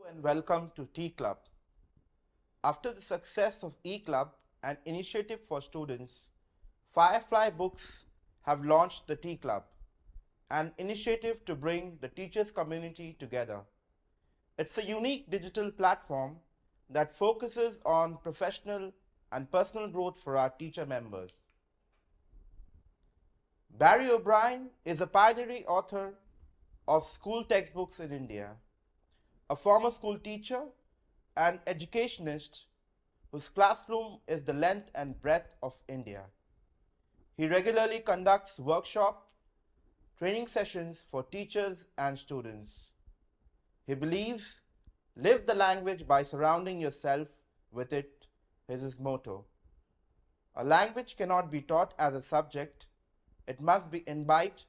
and welcome to Tea Club. After the success of E-Club, an initiative for students, Firefly Books have launched the Tea Club, an initiative to bring the teachers community together. It's a unique digital platform that focuses on professional and personal growth for our teacher members. Barry O'Brien is a pioneering author of school textbooks in India, a former school teacher and educationist whose classroom is the length and breadth of India. He regularly conducts workshops, training sessions for teachers and students. He believes, live the language by surrounding yourself with it is his motto. A language cannot be taught as a subject. It must be imbibed,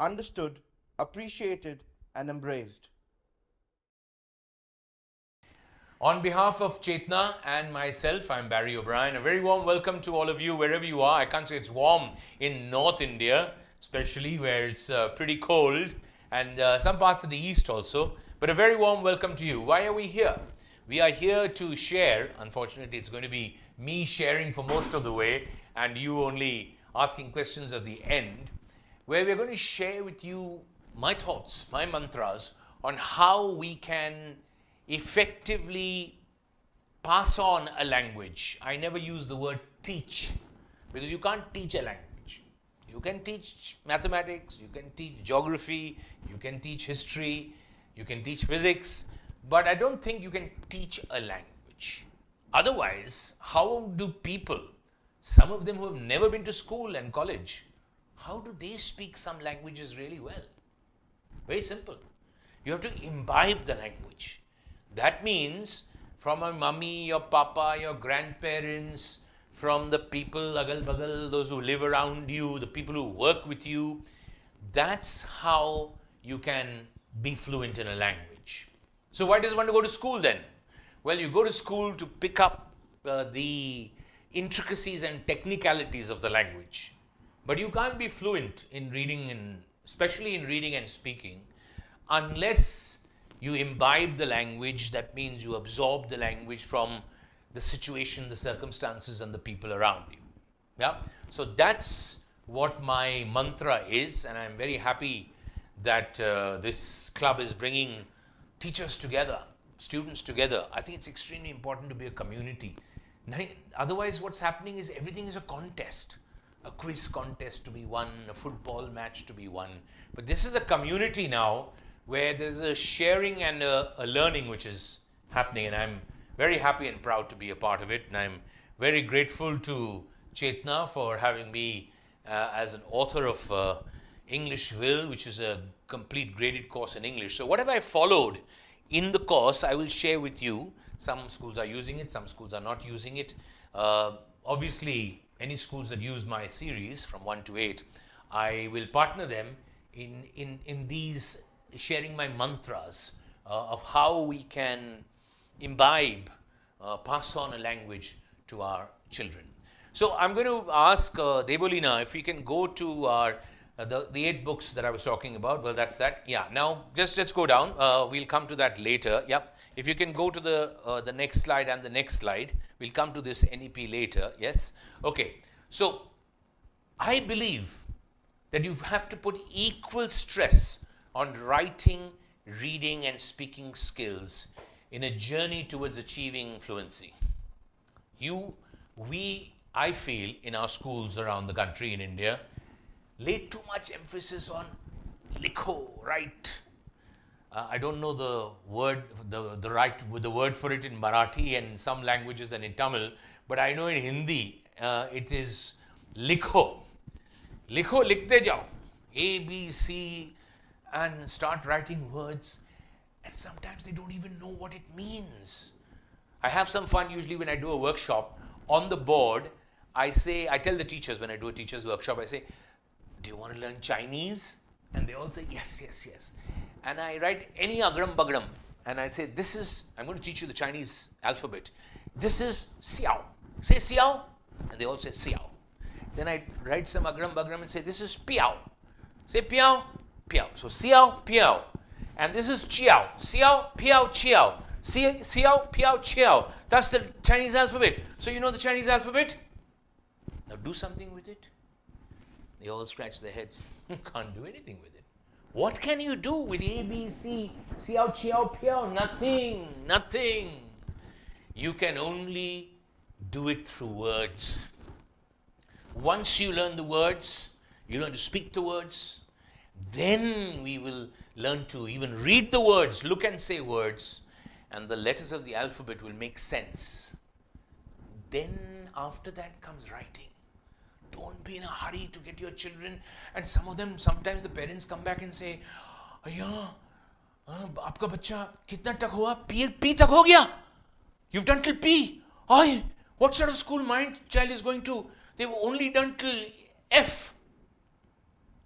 understood, appreciated, and embraced. On behalf of Chetna and myself, I'm Barry O'Brien. A very warm welcome to all of you wherever you are. I can't say it's warm in North India, especially where it's pretty cold, and some parts of the East also. But a very warm welcome to you. Why are we here? We are here to share. Unfortunately, it's going to be me sharing for most of the way and you only asking questions at the end, where we're going to share with you my thoughts, my mantras on how we can effectively pass on a language. I never use the word teach because you can't teach a language. You can teach mathematics, you can teach geography, you can teach history, you can teach physics, but I don't think you can teach a language. Otherwise, how do people, some of them who have never been to school and college, how do they speak some languages really well? Very simple. You have to imbibe the language. That means from your mummy, your papa, your grandparents, from the people, agal-bagal, those who live around you, the people who work with you, that's how you can be fluent in a language. So why does one go to school then? Well, you go to school to pick up the intricacies and technicalities of the language. But you can't be fluent in reading, especially in reading and speaking, unless you imbibe the language. That means you absorb the language from the situation, the circumstances, and the people around you. Yeah. So that's what my mantra is, and I'm very happy that this club is bringing teachers together, students together. I think it's extremely important to be a community. Otherwise, what's happening is everything is a contest. A quiz contest to be won, a football match to be won. But this is a community now where there's a sharing and a learning which is happening, and I'm very happy and proud to be a part of it, and I'm very grateful to Chetna for having me as an author of English Will, which is a complete graded course in English. So what have I followed in the course, I will share with you. Some schools are using it, some schools are not using it. Obviously, any schools that use my series from 1 to 8, I will partner them in these, sharing my mantras of how we can imbibe, pass on a language to our children. So I'm going to ask Debolina if we can go to our the 8 books that I was talking about. Well, that's that. Yeah. Now, let's go down. We'll come to that later. Yep. If you can go to the next slide and the next slide, we'll come to this NEP later. Yes. Okay. So I believe that you have to put equal stress on writing, reading, and speaking skills in a journey towards achieving fluency. I feel in our schools around the country in India, lay too much emphasis on likho, write. I don't know the word, the word for it in Marathi and some languages and in Tamil, but I know in Hindi it is likho. Likho, likhte jao. A, B, C, and start writing words, and sometimes they don't even know what it means. I have some fun usually when I do a workshop. On the board, I tell the teachers when I do a teacher's workshop, I say, do you want to learn Chinese? And they all say, yes, yes, yes. And I write any agram bagram, and I say, I'm going to teach you the Chinese alphabet. This is Xiao. Say Xiao, and they all say Xiao. Then I write some agram bagram and say, this is Piao. Say Piao, Piao. So Xiao, Piao. And this is Chiao. Xiao, Piao, Chiao. Xiao, Piao, Chiao. That's the Chinese alphabet. So you know the Chinese alphabet? Now do something with it. They all scratch their heads. Can't do anything with it. What can you do with A, B, C, Xiao, Chiao, Piao? Nothing. Nothing. You can only do it through words. Once you learn the words, you learn to speak the words, then we will learn to even read the words, look and say words, and the letters of the alphabet will make sense. Then after that comes writing. Don't be in a hurry to get your children. And some of them, sometimes the parents come back and say, Ayya, आपका बच्चा कितना तक हुआ? P तक हो गया? You've done till P. Ay, what sort of school my child is going to? They've only done till F.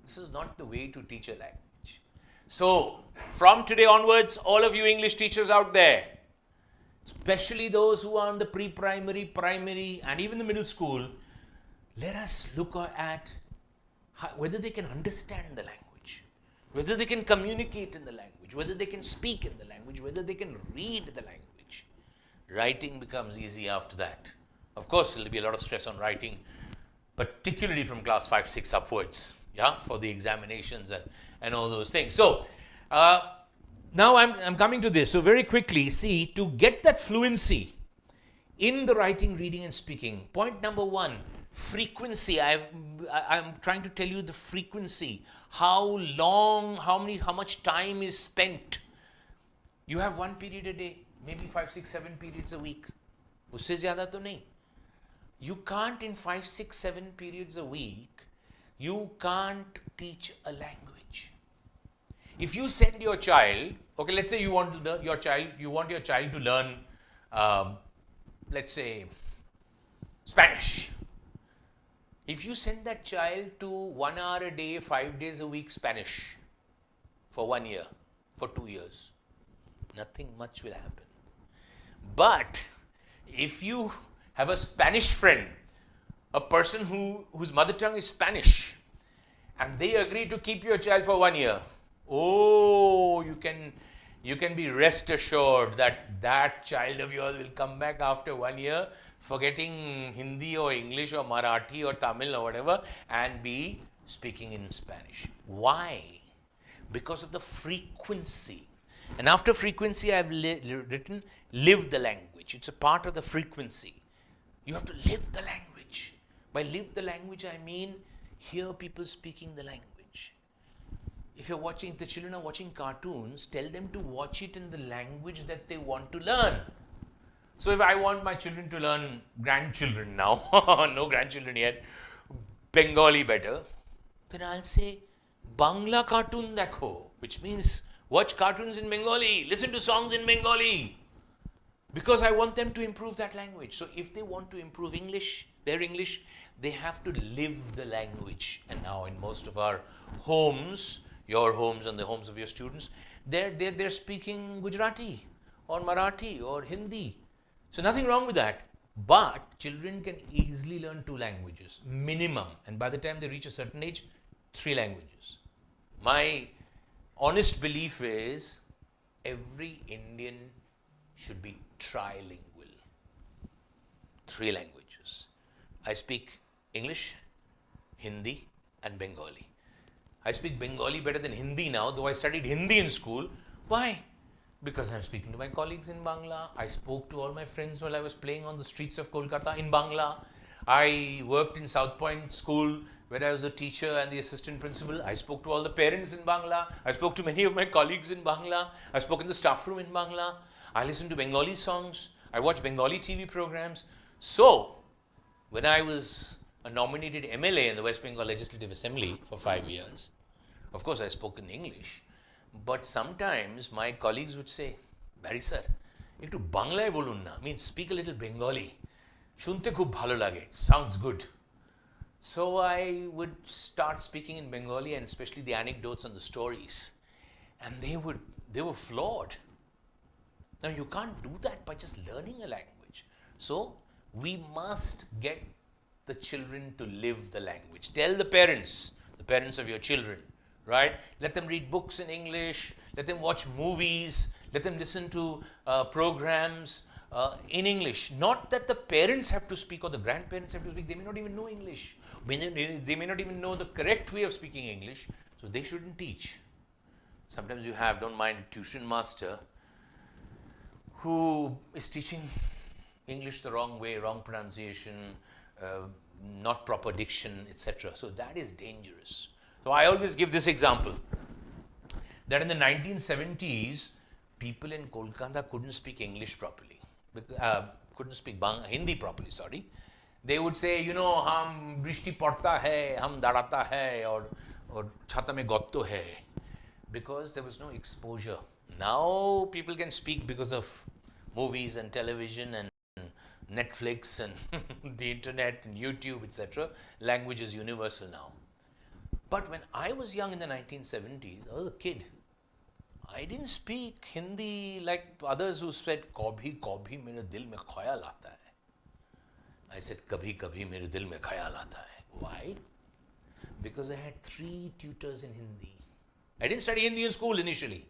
This is not the way to teach a language. So, from today onwards, all of you English teachers out there, especially those who are in the pre-primary, primary, and even the middle school, let us look at whether they can understand the language, whether they can communicate in the language, whether they can speak in the language, whether they can read the language. Writing becomes easy after that. Of course, there will be a lot of stress on writing, particularly from class 5, 6 upwards, for the examinations and all those things. So, now I'm coming to this. So, very quickly, see, to get that fluency in the writing, reading, and speaking, point number 1, frequency. I'm trying to tell you the frequency. How long, how much time is spent. You have 1 period a day, maybe 5, 6, 7 periods a week. Usse zyada to nahi. You can't in 5, 6, 7 periods a week, you can't teach a language. If you send your child, okay, let's say you want your child to learn, let's say, Spanish. If you send that child to 1 hour a day, 5 days a week Spanish for 1 year, for 2 years, nothing much will happen. But if you have a Spanish friend, a person whose mother tongue is Spanish, and they agree to keep your child for 1 year, oh, you can be rest assured that child of yours will come back after 1 year forgetting Hindi or English or Marathi or Tamil or whatever and be speaking in Spanish. Why? Because of the frequency. And after frequency, I have written live the language. It's a part of the frequency. You have to live the language. By live the language, I mean hear people speaking the language. If the children are watching cartoons, tell them to watch it in the language that they want to learn. So if I want my children to learn, grandchildren now, no grandchildren yet, Bengali better, then I'll say, Bangla cartoon dekho, which means watch cartoons in Bengali, listen to songs in Bengali, because I want them to improve that language. So if they want to improve their English, they have to live the language. And now in most of our homes, your homes and the homes of your students, they're speaking Gujarati or Marathi or Hindi. So nothing wrong with that. But children can easily learn 2 languages, minimum. And by the time they reach a certain age, 3 languages. My honest belief is every Indian should be trilingual. 3 languages. I speak English, Hindi, and Bengali. I speak Bengali better than Hindi now, though I studied Hindi in school. Why? Because I'm speaking to my colleagues in Bangla. I spoke to all my friends while I was playing on the streets of Kolkata in Bangla. I worked in South Point School where I was a teacher and the assistant principal. I spoke to all the parents in Bangla. I spoke to many of my colleagues in Bangla. I spoke in the staff room in Bangla. I listened to Bengali songs. I watched Bengali TV programs. So, when I was a nominated MLA in the West Bengal Legislative Assembly for 5 years, of course I spoke in English. But sometimes my colleagues would say, Barry sir, ekটু বাংলায় বলুন না, means speak a little Bengali. শুনতে খুব ভালো লাগে, sounds good. So I would start speaking in Bengali and especially the anecdotes and the stories. And they were flawed. Now you can't do that by just learning a language. So we must get the children to live the language. Tell the parents of your children, right? Let them read books in English, let them watch movies, Let them listen to programs in English. Not that the parents have to speak or the grandparents have to speak. They may not even know English. They may not even know the correct way of speaking English. So they shouldn't teach. Sometimes you have, don't mind, tuition master who is teaching English the wrong way, wrong pronunciation, not proper diction, etc. So that is dangerous. So I always give this example that in the 1970s, people in Kolkata couldn't speak English properly, couldn't speak Hindi properly, sorry. They would say, you know, hum brishti padta hai, hum darata hai, or chhata mein gotto hai, because there was no exposure. Now people can speak because of movies and television and Netflix and the internet and YouTube, etc. Language is universal now. But when I was young in the 1970s, I was a kid. I didn't speak Hindi like others who said, kabhi kabhi mere dil mein khayal aata hai. I said, kabhi kabhi mere dil mein khayal aata hai. Why? Because I had 3 tutors in Hindi. I didn't study Hindi in school initially,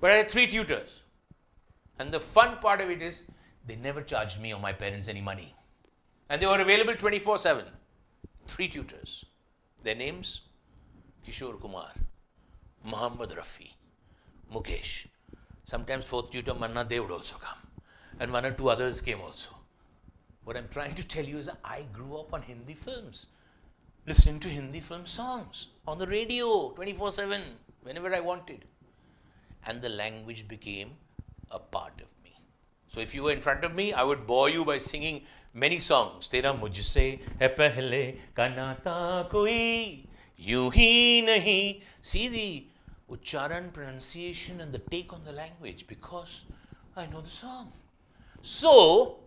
but I had 3 tutors. And the fun part of it is, they never charged me or my parents any money. And they were available 24/7. 3 tutors. Their names, Kishore Kumar, Muhammad Rafi, Mukesh. Sometimes 4th tutor Manna, they would also come. And 1 or 2 others came also. What I'm trying to tell you is that I grew up on Hindi films, listening to Hindi film songs on the radio 24/7, whenever I wanted. And the language became a part of me. So if you were in front of me, I would bore you by singing many songs. Tera mujhse hai pehle ka nata koi, yu hi nahi. See the ucharan, pronunciation and the take on the language, because I know the song. So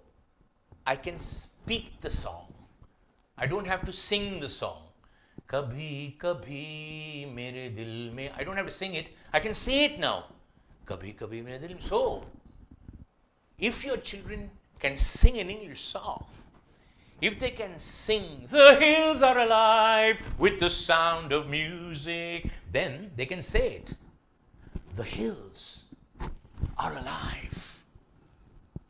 I can speak the song. I don't have to sing the song. Kabhi kabhi mere dil mein. I don't have to sing it. I can say it now. Kabhi kabhi mere dil mein. So if your children can sing an English song, if they can sing, the hills are alive with the sound of music, then they can say it. The hills are alive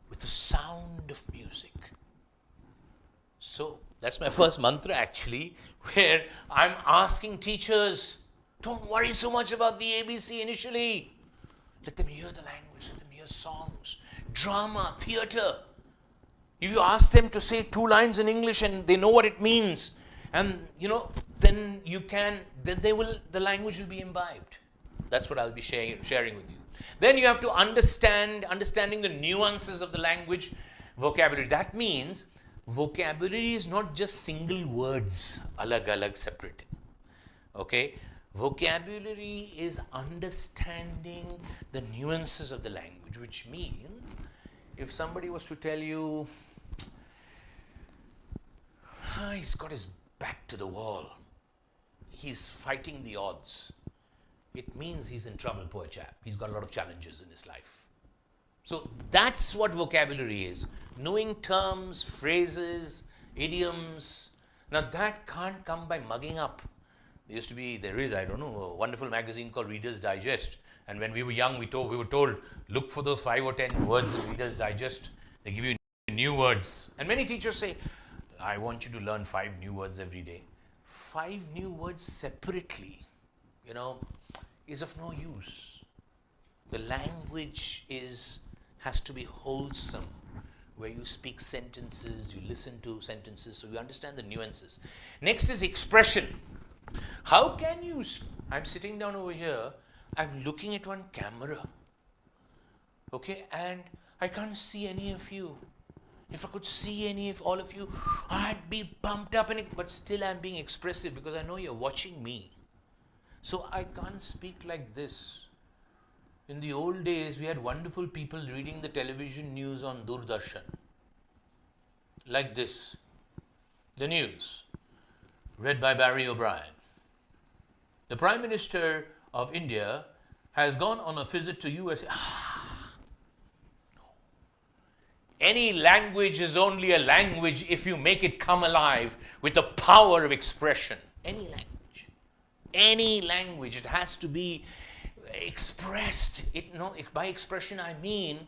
with the sound of music. So that's my first mantra actually, where I'm asking teachers, don't worry so much about the ABC initially. Let them hear the language, let them hear songs, drama, theatre. If you ask them to say 2 lines in English and they know what it means, and then the language will be imbibed. That's what I'll be sharing with you. Then you have to understanding the nuances of the language, vocabulary. That means vocabulary is not just single words, alag separate. Okay? Vocabulary is understanding the nuances of the language, which means if somebody was to tell you, he's got his back to the wall, he's fighting the odds, it means he's in trouble, poor chap. He's got a lot of challenges in his life. So that's what vocabulary is. Knowing terms, phrases, idioms. Now that can't come by mugging up. There is, I don't know, a wonderful magazine called Reader's Digest. And when we were young, we were told, look for those 5 or 10 words in Reader's Digest. They give you new words. And many teachers say, I want you to learn 5 new words every day. 5 new words separately, is of no use. The language has to be wholesome, where you speak sentences, you listen to sentences, so you understand the nuances. Next is expression. How can you, I'm sitting down over here, I'm looking at one camera, okay, and I can't see any of you. If I could see all of you, I'd be pumped up, but still I'm being expressive because I know you're watching me. So I can't speak like this. In the old days, we had wonderful people reading the television news on Doordarshan. Like this. The news, read by Barry O'Brien. The Prime Minister of India has gone on a visit to USA. No. Any language is only a language if you make it come alive with the power of expression. Any language. Any language. It has to be expressed. By expression I mean,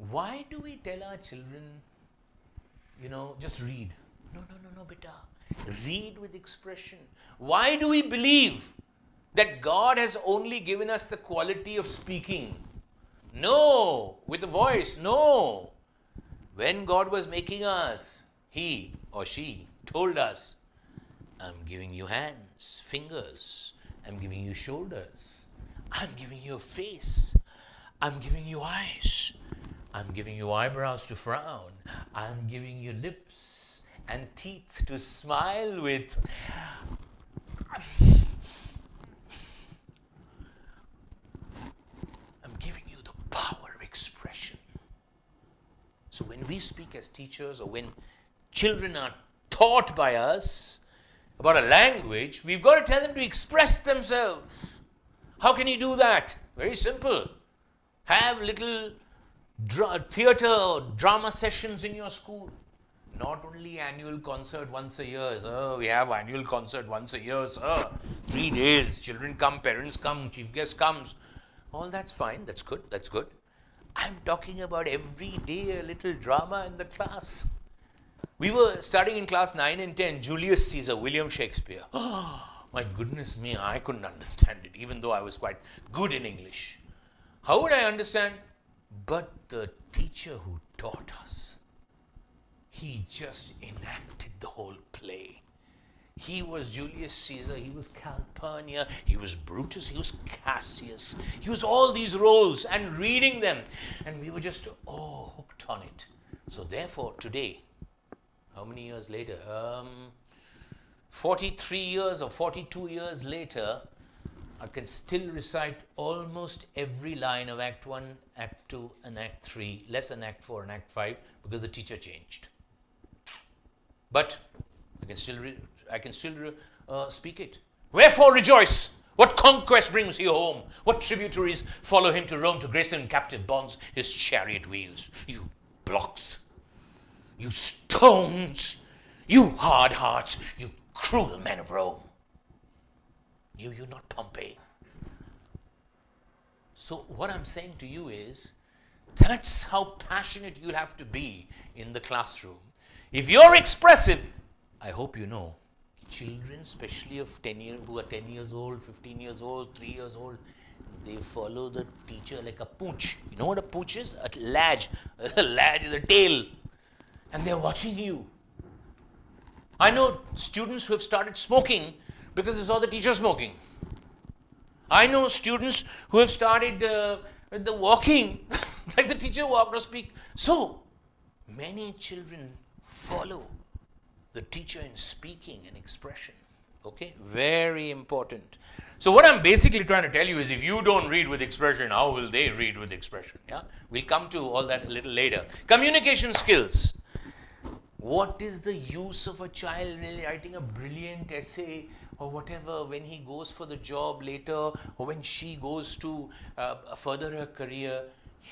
why do we tell our children, just read? No, beta. Read with expression. Why do we believe that God has only given us the quality of speaking? No, with a voice, no. When God was making us, He or she told us, I'm giving you hands, fingers, I'm giving you shoulders, I'm giving you a face, I'm giving you eyes, I'm giving you eyebrows to frown, I'm giving you lips and teeth to smile with. I'm giving you the power of expression. So when we speak as teachers, or when children are taught by us about a language, we've got to tell them to express themselves. How can you do that? Very simple. Have little theater or drama sessions in your school. Not only annual concert once a year. Sir, we have annual concert once a year, sir. 3 days. Children come, parents come, chief guest comes. All that's fine. That's good. That's good. I'm talking about every day a little drama in the class. We were studying in class 9 and 10, Julius Caesar, William Shakespeare. Oh, my goodness me, I couldn't understand it, even though I was quite good in English. How would I understand? But the teacher who taught us, he just enacted the whole play. He was Julius Caesar, he was Calpurnia, he was Brutus, he was Cassius. He was all these roles and reading them. And we were just, hooked on it. So therefore, today, how many years later? 43 years or 42 years later, I can still recite almost every line of Act 1, Act 2, and Act 3, less than Act 4 and Act 5, because the teacher changed. But I can still speak it. Wherefore rejoice! What conquest brings you home? What tributaries follow him to Rome to grace him in captive bonds his chariot wheels? You blocks, you stones, you hard hearts, you cruel men of Rome. You not Pompey. So what I'm saying to you is, that's how passionate you'll have to be in the classroom. If you're expressive, I hope you know, children, especially of 10 years, who are 10 years old, 15 years old, 3 years old, they follow the teacher like a pooch. You know what a pooch is? A ladge. A ladge is a tail. And they're watching you. I know students who have started smoking because they saw the teacher smoking. I know students who have started the walking like the teacher walked or speak. So many children follow the teacher in speaking and expression. Okay, very important. So what I'm basically trying to tell you is, if you don't read with expression, how will they read with expression? Yeah, we'll come to all that a little later. Communication skills. What is the use of a child writing a brilliant essay or whatever when he goes for the job later, or when she goes to further her career?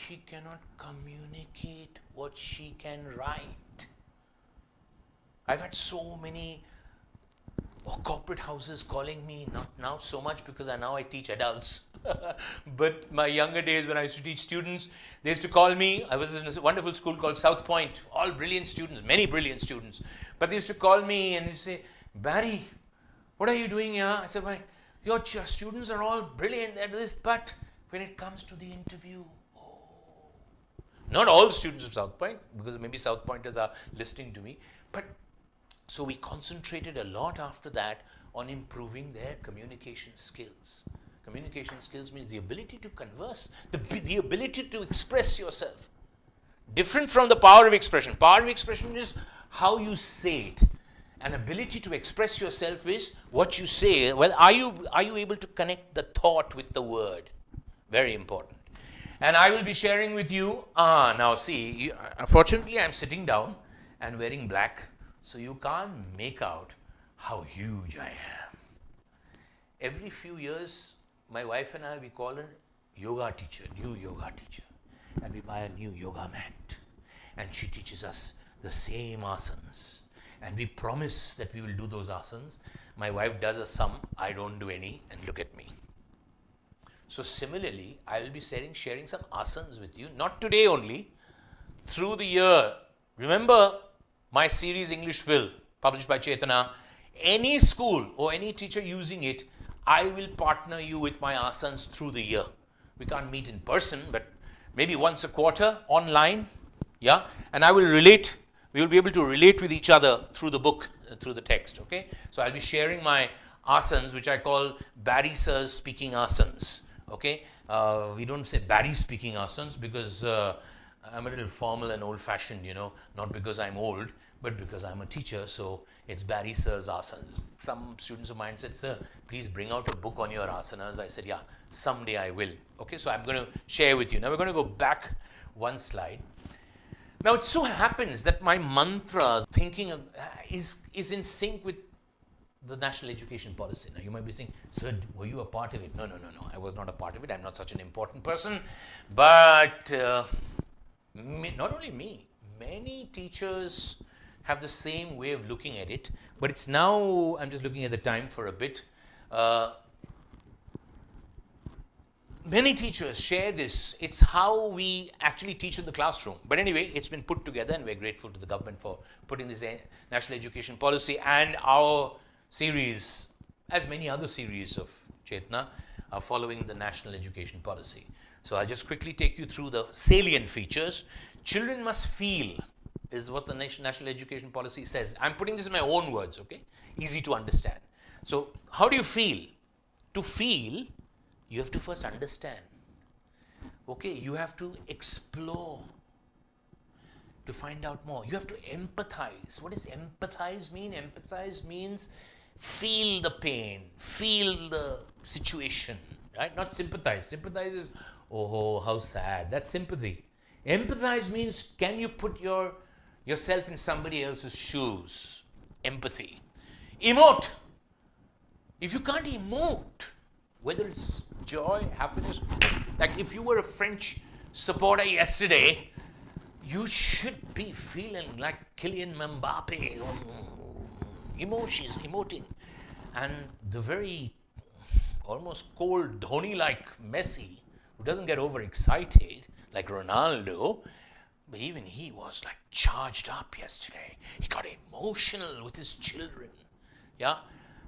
She cannot communicate what she can write. I've had so many corporate houses calling me, not now so much because now I teach adults. But my younger days when I used to teach students, they used to call me. I was in a wonderful school called South Point, all brilliant students, many brilliant students. But they used to call me and they say, Barry, what are you doing here? I said, your students are all brilliant at this, but when it comes to the interview, not all the students of South Point, because maybe South Pointers are listening to me, but so we concentrated a lot after that on improving their communication skills. Communication skills means the ability to converse, the ability to express yourself. Different from the power of expression. Power of expression is how you say it. An ability to express yourself is what you say. Well, are you able to connect the thought with the word? Very important. And I will be sharing with you, now see, unfortunately I'm sitting down and wearing black, so you can't make out how huge I am. Every few years, my wife and I, we call her yoga teacher, new yoga teacher. And we buy a new yoga mat. And she teaches us the same asanas. And we promise that we will do those asanas. My wife does a sum, I don't do any, and look at me. So similarly, I will be sharing some asanas with you, not today only, through the year. Remember my series English Will, published by Chetana. Any school or any teacher using it, I will partner you with my asanas through the year. We can't meet in person, but maybe once a quarter online, yeah, and I will relate. We will be able to relate with each other through the book, through the text, okay? So I'll be sharing my asanas, which I call Barry Sir's speaking asanas, okay? We don't say Barry speaking asanas because I'm a little formal and old-fashioned, not because I'm old, but because I'm a teacher, so it's Barry Sir's asanas. Some students of mine said, sir, please bring out a book on your asanas. I said, yeah, someday I will. Okay, so I'm going to share with you. Now we're going to go back one slide. Now it so happens that my mantra thinking is in sync with the national education policy. Now you might be saying, sir, were you a part of it? No, I was not a part of it. I'm not such an important person. But not only me, many teachers have the same way of looking at it, but it's now, I'm just looking at the time for a bit. Many teachers share this. It's how we actually teach in the classroom. But anyway, it's been put together and we're grateful to the government for putting this national education policy, and our series, as many other series of Chetna, are following the national education policy. So I'll just quickly take you through the salient features. Children must feel is what the national education policy says. I'm putting this in my own words, okay? Easy to understand. So how do you feel? To feel, you have to first understand. Okay, you have to explore to find out more. You have to empathize. What does empathize mean? Empathize means feel the pain, feel the situation, right? Not sympathize. Sympathize is, oh, how sad. That's sympathy. Empathize means, can you put yourself in somebody else's shoes? Empathy. Emote. If you can't emote, whether it's joy, happiness, like if you were a French supporter yesterday, you should be feeling like Kylian Mbappe, emotions, emoting. And the very almost cold Dhoni-like Messi, who doesn't get overexcited like Ronaldo, but even he was like charged up yesterday. He got emotional with his children. Yeah.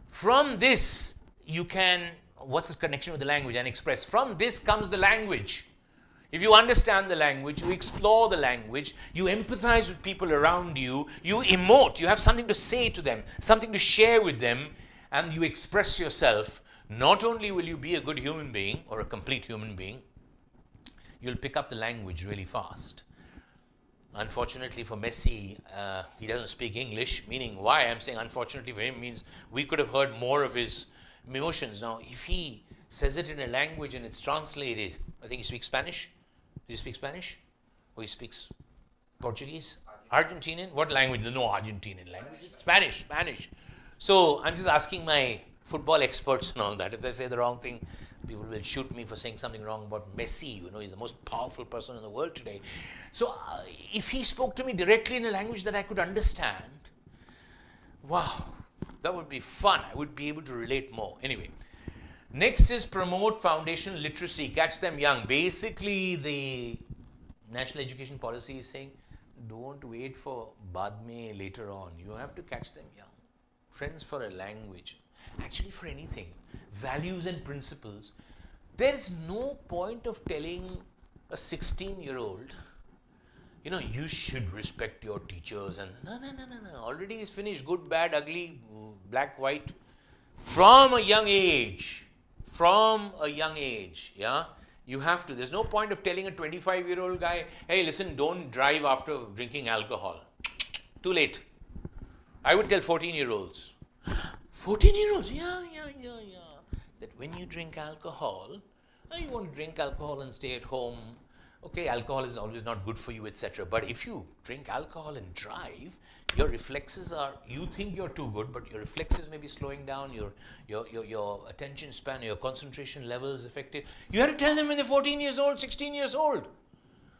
From this, you can, what's the connection with the language? And express. From this comes the language. If you understand the language, you explore the language, you empathize with people around you, you emote, you have something to say to them, something to share with them, and you express yourself. Not only will you be a good human being or a complete human being, you'll pick up the language really fast. Unfortunately for Messi, he doesn't speak English, meaning why I'm saying unfortunately for him means we could have heard more of his emotions. Now, if he says it in a language and it's translated, I think he speaks Spanish. Does he speak Spanish? Or he speaks Portuguese? Argentinian? What language? No Argentinian language. Spanish. So I'm just asking my football experts and all that. If they say the wrong thing, people will shoot me for saying something wrong about Messi. He's the most powerful person in the world today. So if he spoke to me directly in a language that I could understand, wow, that would be fun. I would be able to relate more. Anyway, next is promote foundational literacy. Catch them young. Basically, the national education policy is saying, don't wait for Baad mein later on. You have to catch them young. Friends for a language. Actually, for anything. Values and principles. There is no point of telling a 16-year-old, you should respect your teachers and no. Already it's finished. Good, bad, ugly, black, white. From a young age, yeah, you have to. There's no point of telling a 25-year-old guy, hey, listen, don't drive after drinking alcohol. Too late. I would tell 14-year-olds. 14-year-olds, yeah. That when you drink alcohol, you want to drink alcohol and stay at home. Okay, alcohol is always not good for you, etc. But if you drink alcohol and drive, your reflexes are, you think you're too good, but your reflexes may be slowing down, your attention span, your concentration level is affected. You have to tell them when they're 14 years old, 16 years old.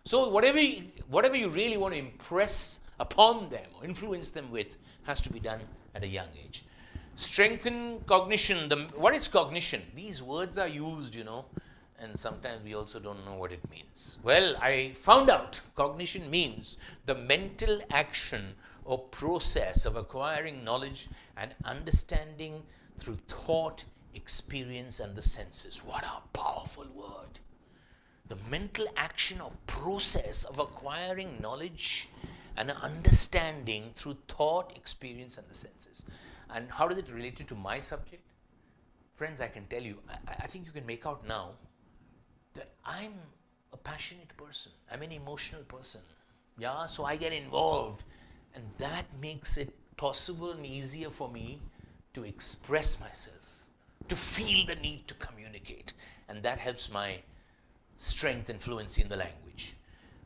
So whatever you really want to impress upon them or influence them with has to be done at a young age. Strengthen cognition. What is cognition? These words are used, and sometimes we also don't know what it means. Well, I found out cognition means the mental action or process of acquiring knowledge and understanding through thought, experience, and the senses. What a powerful word. The mental action or process of acquiring knowledge and understanding through thought, experience, and the senses. And how does it relate to my subject? Friends, I can tell you, I think you can make out now that I'm a passionate person. I'm an emotional person. Yeah, so I get involved, and that makes it possible and easier for me to express myself, to feel the need to communicate, and that helps my strength and fluency in the language.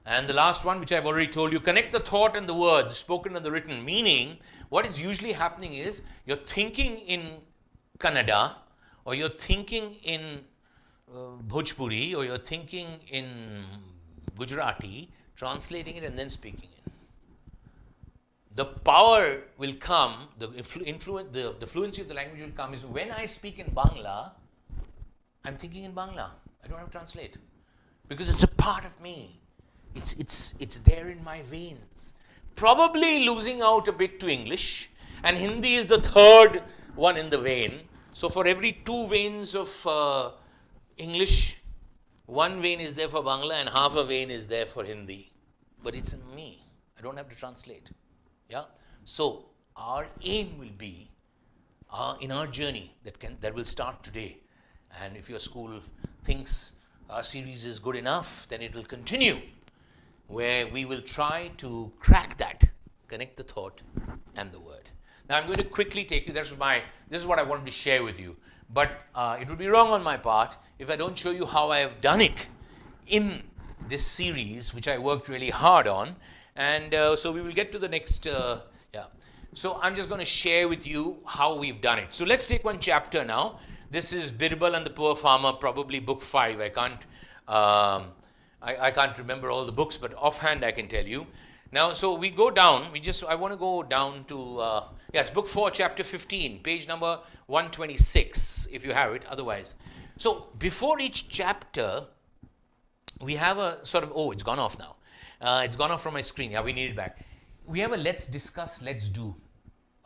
And the last one, which I've already told you, connect the thought and the word, the spoken and the written. Meaning, what is usually happening is you're thinking in Kannada, or you're thinking in Bhojpuri, or you're thinking in Gujarati, translating it and then speaking it. The power will come, the fluency of the language will come is when I speak in Bangla, I'm thinking in Bangla. I don't have to translate because it's a part of me. It's there in my veins. Probably losing out a bit to English, and Hindi is the third one in the vein. So for every 2 veins of English, 1 vein is there for Bangla and half a vein is there for Hindi. But it's in me. I don't have to translate. Yeah. So our aim will be in our journey that will start today. And if your school thinks our series is good enough, then it will continue, where we will try to crack that, connect the thought and the word. Now I'm going to quickly take you, this is what I wanted to share with you. But it would be wrong on my part if I don't show you how I have done it in this series, which I worked really hard on. And so we will get to the next, So I'm just going to share with you how we've done it. So let's take one chapter now. This is Birbal and the Poor Farmer, probably book 5. I can't remember all the books, but offhand I can tell you. Now, so we go down, I want to go down to, it's book 4, chapter 15, page number 126, if you have it, otherwise. So before each chapter, we have a sort of, it's gone off now. It's gone off from my screen. Yeah, we need it back. We have a let's discuss, let's do.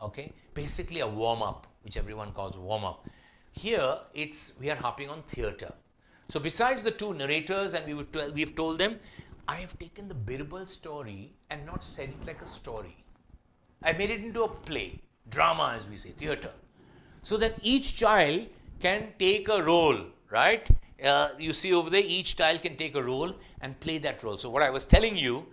Okay? Basically a warm-up, which everyone calls warm-up. Here, we are harping on theatre. So besides the 2 narrators, and we've told them, I have taken the Birbal story and not said it like a story. I made it into a play, drama as we say, theatre. So that each child can take a role, right? You see over there, each child can take a role and play that role. So what I was telling you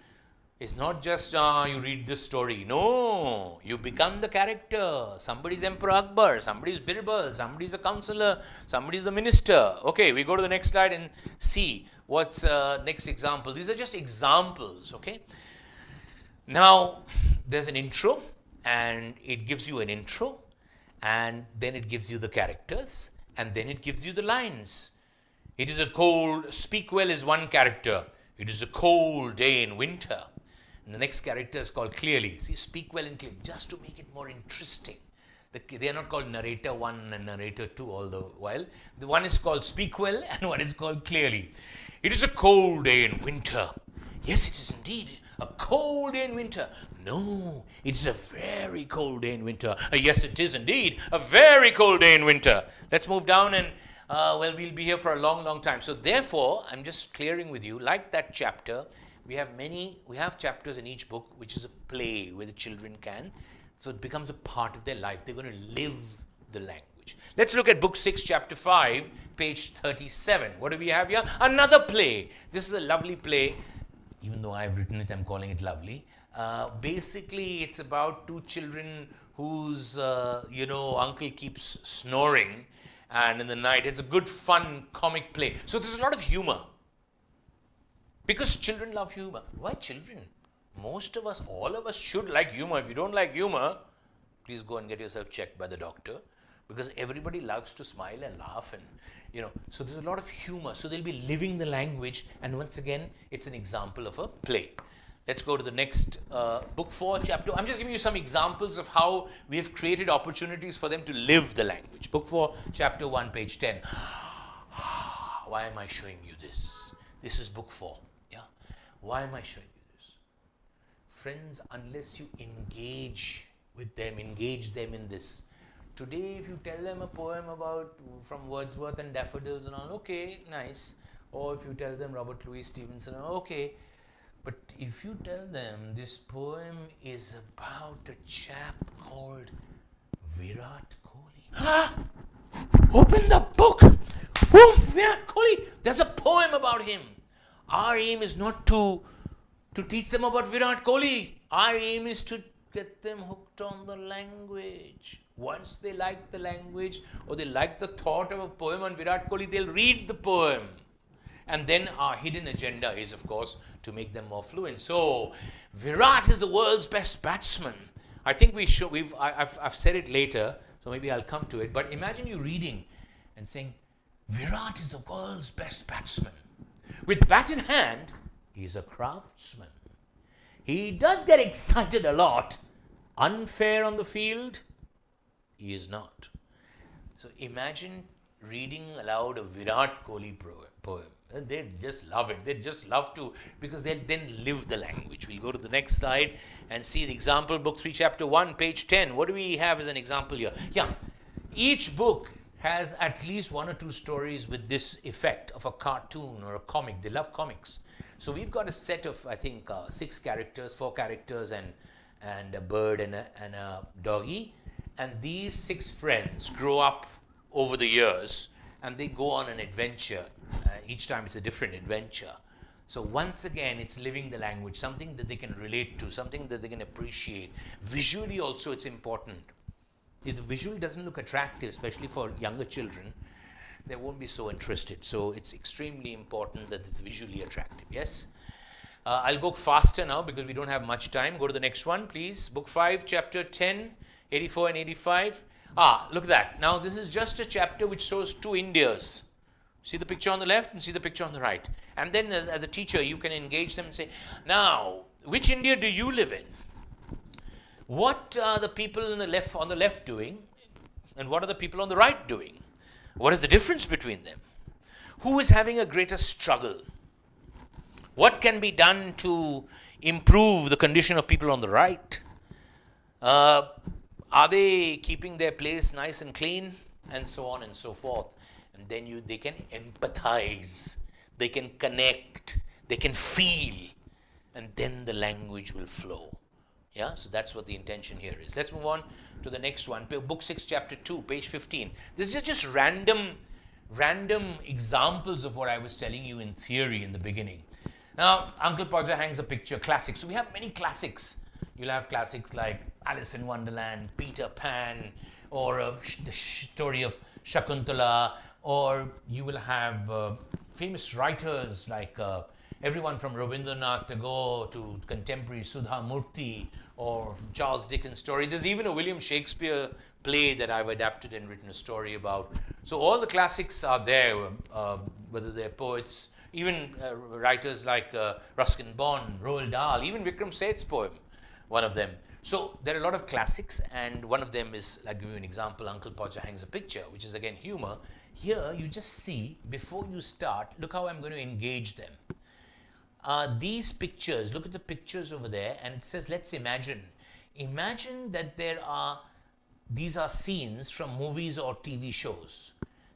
is not just you read this story. No, you become the character. Somebody's Emperor Akbar, somebody's Birbal, somebody's a counselor, somebody's the minister. Okay, we go to the next slide and see what's next example. These are just examples, okay? Now, there's an intro, and it gives you an intro, and then it gives you the characters, and then it gives you the lines. It is a cold, speak well is one character. It is a cold day in winter. And the next character is called clearly. See, speak well and clearly, just to make it more interesting. They are not called narrator 1 and narrator 2 all the while. The one is called speak well and one is called clearly. It is a cold day in winter. Yes, it is indeed a cold day in winter. No, it is a very cold day in winter. Yes, it is indeed a very cold day in winter. Let's move down and, we'll be here for a long, long time. So therefore, I'm just clearing with you, like that chapter, we have chapters in each book, which is a play where the children can. So it becomes a part of their life. They're going to live the language. Let's look at book 6, chapter 5, page 37. What do we have here? Another play. This is a lovely play. Even though I've written it, I'm calling it lovely. Basically, it's about 2 children whose, uncle keeps snoring. And in the night, it's a good, fun, comic play. So there's a lot of humor. Because children love humor. Why children? Most of us, all of us should like humor. If you don't like humor, please go and get yourself checked by the doctor. Because everybody loves to smile and laugh and, so there's a lot of humor. So they'll be living the language. And once again, it's an example of a play. Let's go to the next book 4, chapter. I'm just giving you some examples of how we have created opportunities for them to live the language. Book 4, chapter 1, page 10. why am I showing you this? This is book 4. Yeah. Why am I showing you this? Friends, unless you engage with them, engage them in this. Today, if you tell them a poem from Wordsworth and daffodils and all, okay, nice. Or if you tell them Robert Louis Stevenson, okay. But if you tell them this poem is about a chap called Virat Kohli. Open the book. Oh, Virat Kohli. There's a poem about him. Our aim is not to teach them about Virat Kohli. Our aim is to get them hooked on the language. Once they like the language or they like the thought of a poem on Virat Kohli, they'll read the poem. And then our hidden agenda is, of course, to make them more fluent. So, Virat is the world's best batsman. I think I've said it later, so maybe I'll come to it. But imagine you reading and saying, Virat is the world's best batsman. With bat in hand, he's a craftsman. He does get excited a lot. Unfair on the field, he is not. So imagine reading aloud a Virat Kohli poem. And they just love it. They just love to, because they then live the language. We'll go to the next slide and see the example. Book 3, chapter 1, page 10. What do we have as an example here? Yeah, each book has at least 1 or 2 stories with this effect of a cartoon or a comic. They love comics. So we've got a set of, I think, 6 characters, 4 characters and a bird and a doggy. And these 6 friends grow up over the years and they go on an adventure. Each time it's a different adventure. So once again, it's living the language, something that they can relate to, something that they can appreciate. Visually also, it's important. If the visual doesn't look attractive, especially for younger children, they won't be so interested. So it's extremely important that it's visually attractive. Yes? I'll go faster now because we don't have much time. Go to the next one, please. Book 5, chapter 10, 84 and 85. Look at that. Now, this is just a chapter which shows 2 Indias. See the picture on the left and see the picture on the right. And then as a teacher, you can engage them and say, now, which India do you live in? What are the people on the left doing? And what are the people on the right doing? What is the difference between them? Who is having a greater struggle? What can be done to improve the condition of people on the right? Are they keeping their place nice and clean? And so on and so forth. And then they can empathize, they can connect, they can feel, and then the language will flow. Yeah, so that's what the intention here is. Let's move on to the next one. Book 6, chapter 2, page 15. This is just random examples of what I was telling you in theory in the beginning. Now, Uncle Podger hangs a picture, classics. So we have many classics. You'll have classics like Alice in Wonderland, Peter Pan, or the story of Shakuntala, or you will have famous writers like everyone from Rabindranath Tagore to contemporary Sudha Murthy or Charles Dickens' story. There's even a William Shakespeare play that I've adapted and written a story about. So all the classics are there, whether they're poets, even writers like Ruskin Bond, Roald Dahl, even Vikram Seth's poem, one of them. So there are a lot of classics, and one of them is, I'll give you an example, Uncle Podger hangs a picture, which is again humor. Here you just see, before you start, look how I'm going to engage them. These pictures, look at the pictures over there, and it says, let's imagine. Imagine that these are scenes from movies or TV shows.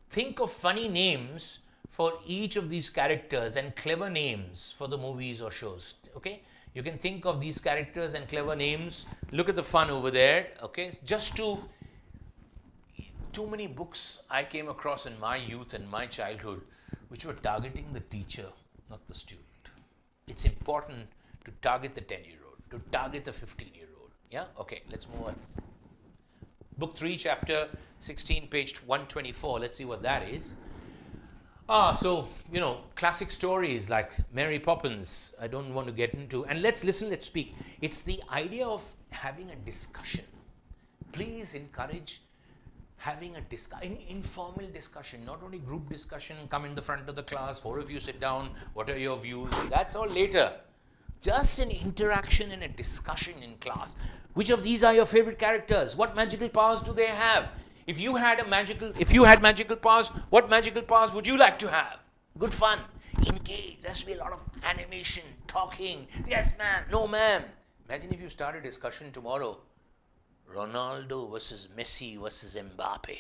Think of funny names for each of these characters and clever names for the movies or shows, okay? You can think of these characters and clever names. Look at the fun over there, okay? Too many books I came across in my youth and my childhood which were targeting the teacher, not the student. It's important to target the 10-year-old, to target the 15-year-old. Yeah? Okay, let's move on. Book 3, chapter 16, page 124. Let's see what that is. So, classic stories like Mary Poppins, I don't want to get into. And let's listen, let's speak. It's the idea of having a discussion. Please encourage having an informal discussion, not only group discussion, come in the front of the class, 4 of you sit down, what are your views? That's all later. Just an interaction and a discussion in class. Which of these are your favorite characters? What magical powers do they have? If you had magical powers, what magical powers would you like to have? Good fun. Engage. There has to be a lot of animation, talking. Yes, ma'am. No, ma'am. Imagine if you start a discussion tomorrow. Ronaldo versus Messi versus Mbappe.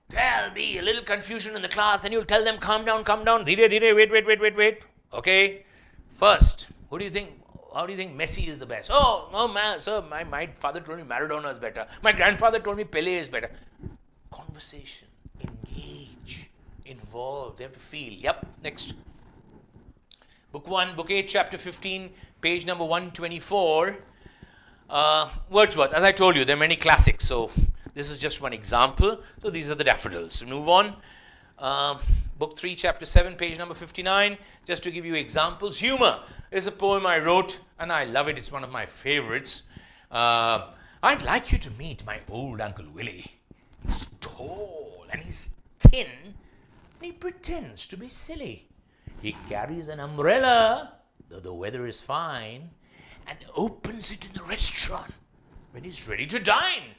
There'll be a little confusion in the class. Then you'll tell them, calm down, calm down. Dhire, dhire, wait. Okay. First, who do you think? How do you think Messi is the best? Oh, no, man, sir, my father told me Maradona is better. My grandfather told me Pele is better. Conversation, engage, involve, they have to feel. Yep, next. Book 1, Book 8, Chapter 15, page number 124. Wordsworth, as I told you, there are many classics, so this is just one example. So these are the daffodils. So move on. Book 3, Chapter 7, page number 59, just to give you examples. Humor is a poem I wrote, and I love it. It's one of my favorites. I'd like you to meet my old Uncle Willie. He's tall, and he's thin, and he pretends to be silly. He carries an umbrella, though the weather is fine, and opens it in the restaurant when he's ready to dine.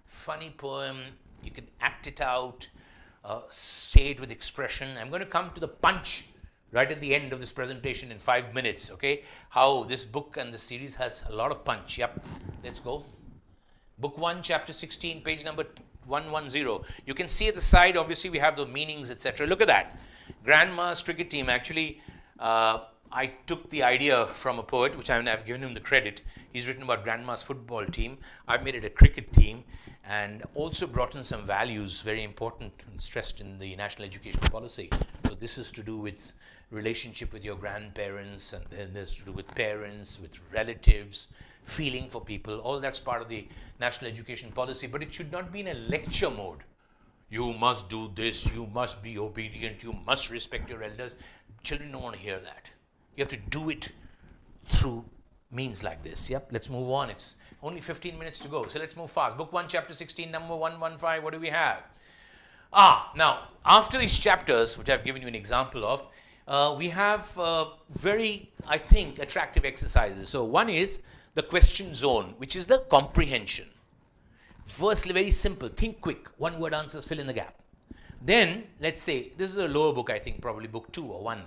Funny poem. You can act it out. Say it with expression. I'm going to come to the punch right at the end of this presentation in 5 minutes, okay? How this book and the series has a lot of punch. Yep, let's go. Book 1, Chapter 16, page number 110. You can see at the side, obviously, we have the meanings, etc. Look at that. Grandma's cricket team. Actually, I took the idea from a poet, which I've given him the credit. He's written about Grandma's football team. I've made it a cricket team, and also brought in some values, very important and stressed in the national education policy. So this is to do with relationship with your grandparents, and then there's to do with parents, with relatives, feeling for people. All that's part of the national education policy, but it should not be in a lecture mode. You must do this, you must be obedient, you must respect your elders. Children don't want to hear that. You have to do it through means like this. Yep, let's move on. It's only 15 minutes to go, so let's move fast. Book 1, Chapter 16, number 115. What do we have? Now, after these chapters, which I've given you an example of, we have very, I think, attractive exercises. So one is the question zone, which is the comprehension. Firstly, very simple. Think quick. One word answers, fill in the gap. Then, let's say, this is a lower book, I think, probably book 2 or 1.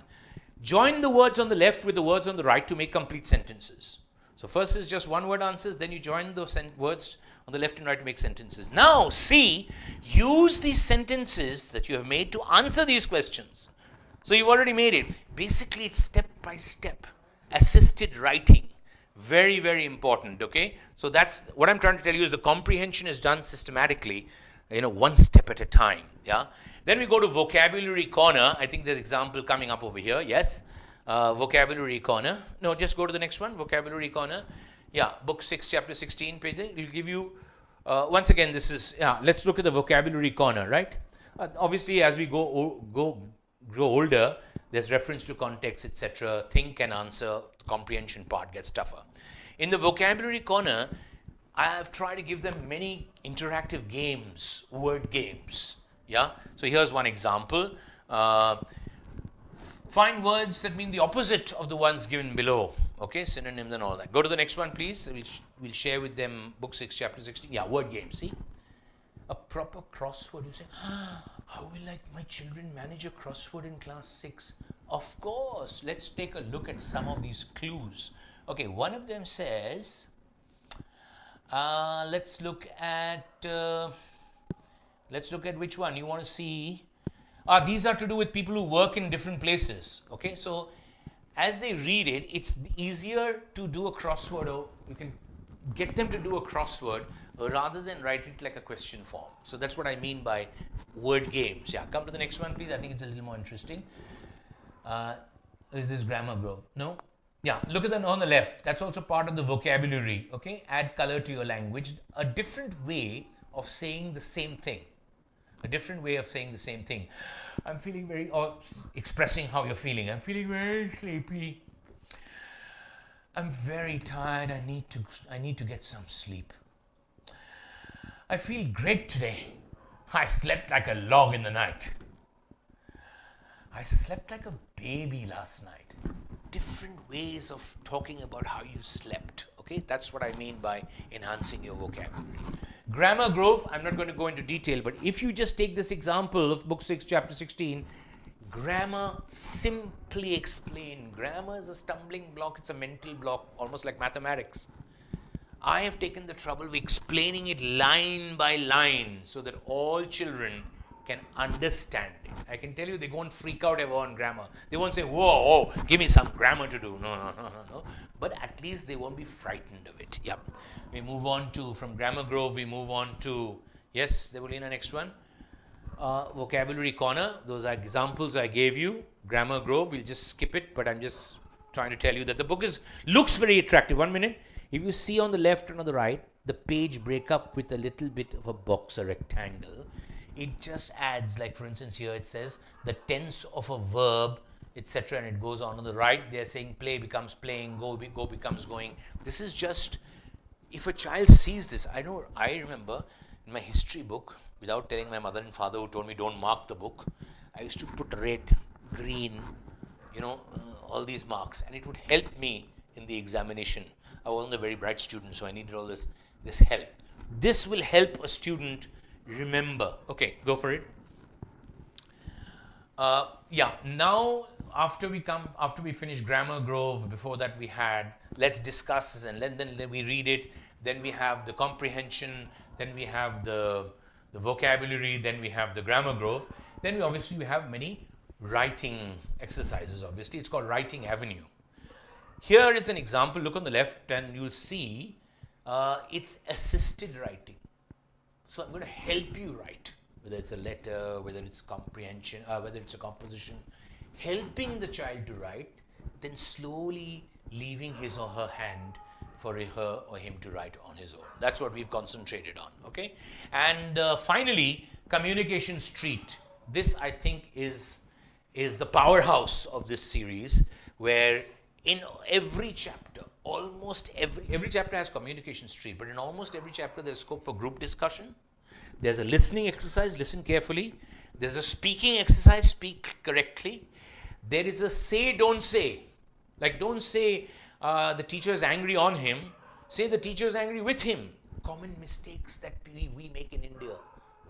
Join the words on the left with the words on the right to make complete sentences. So first is just one word answers, then you join the words on the left and right to make sentences. Now, see, use these sentences that you have made to answer these questions. So you've already made it. Basically, it's step by step, assisted writing. Very, very important, okay? So that's what I'm trying to tell you, is the comprehension is done systematically, one step at a time, yeah? Then we go to vocabulary corner. I think there's an example coming up over here, yes? Vocabulary corner. No, just go to the next one, vocabulary corner. Yeah, book 6, chapter 16, page. It will give you, once again, this is, let's look at the vocabulary corner, right? Obviously, as we grow older, there's reference to context, etc. Think and answer, the comprehension part gets tougher. In the vocabulary corner, I have tried to give them many interactive games, word games. Yeah. So here's one example. Find words that mean the opposite of the ones given below. Okay, synonyms and all that. Go to the next one, please. We'll share with them book 6, chapter 16. Yeah, word game. See, a proper crossword. You say, how will my children manage a crossword in class 6? Of course. Let's take a look at some of these clues. Okay, one of them says, let's look at which one you want to see. These are to do with people who work in different places. Okay, so as they read it, it's easier to do a crossword, or you can get them to do a crossword rather than write it like a question form. So that's what I mean by word games. Yeah, come to the next one, please. I think it's a little more interesting. This is grammar grove. No? Yeah, look at the on the left. That's also part of the vocabulary. Okay, add color to your language. A different way of saying the same thing. A different way of saying the same thing. I'm feeling very, or expressing how you're feeling. I'm feeling very sleepy. I'm very tired. I need to get some sleep. I feel great today. I slept like a log in the night. I slept like a baby last night. Different ways of talking about how you slept. Okay, that's what I mean by enhancing your vocabulary. Grammar growth, I'm not going to go into detail, but if you just take this example of book 6, chapter 16, Grammar, simply explained. Grammar is a stumbling block, it's a mental block, almost like mathematics. I have taken the trouble of explaining it line by line so that all children can understand it. I can tell you they won't freak out ever on grammar. They won't say, whoa, oh, give me some grammar to do. No. But at least they won't be frightened of it. Yep. We move on to, from Grammar Grove, we move on to, yes, Devolina, next one. Vocabulary corner, those are examples I gave you. Grammar Grove, we'll just skip it, but I'm just trying to tell you that the book looks very attractive. 1 minute. If you see on the left and on the right, the page break up with a little bit of a box or rectangle. It just adds, like for instance here it says the tense of a verb, etc. and it goes on the right. They're saying play becomes playing, go becomes going. This is just, if a child sees this, I remember in my history book, without telling my mother and father who told me don't mark the book, I used to put red, green, all these marks, and it would help me in the examination. I wasn't a very bright student, so I needed all this help. This will help a student remember. Okay, go for it. Now after we finish Grammar Grove, before that we had, let's discuss, and then we read it, then we have the comprehension, then we have the vocabulary, then we have the Grammar Grove, then we have many writing exercises. Obviously, it's called Writing Avenue. Here is an example. Look on the left and you'll see it's assisted writing. So I'm going to help you write, whether it's a letter, whether it's comprehension, whether it's a composition, helping the child to write, then slowly leaving his or her hand for her or him to write on his own. That's what we've concentrated on, okay? And finally, Communication Street. This, I think, is the powerhouse of this series, where in every chapter, almost every chapter has Communication Street, but in almost every chapter there's scope for group discussion. There's a listening exercise, listen carefully. There's a speaking exercise, speak correctly. There is a say, don't say. Like, don't say the teacher is angry on him, say the teacher is angry with him. Common mistakes that we make in India.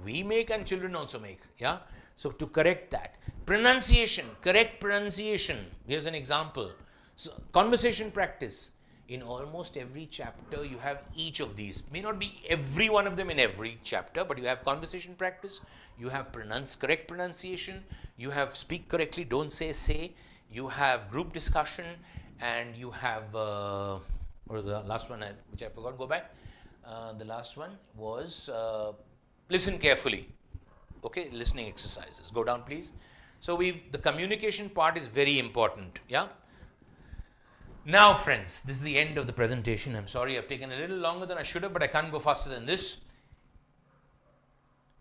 We make and children also make, yeah? So to correct that. Pronunciation, correct pronunciation. Here's an example. So, conversation practice. In almost every chapter, you have each of these. May not be every one of them in every chapter, but you have conversation practice, you have correct pronunciation, you have speak correctly, don't say, you have group discussion, and you have, or the last one, which I forgot, go back. The last one was listen carefully. Okay, listening exercises. Go down, please. So the communication part is very important, yeah? Now, friends, this is the end of the presentation. I'm sorry I've taken a little longer than I should have, but I can't go faster than this.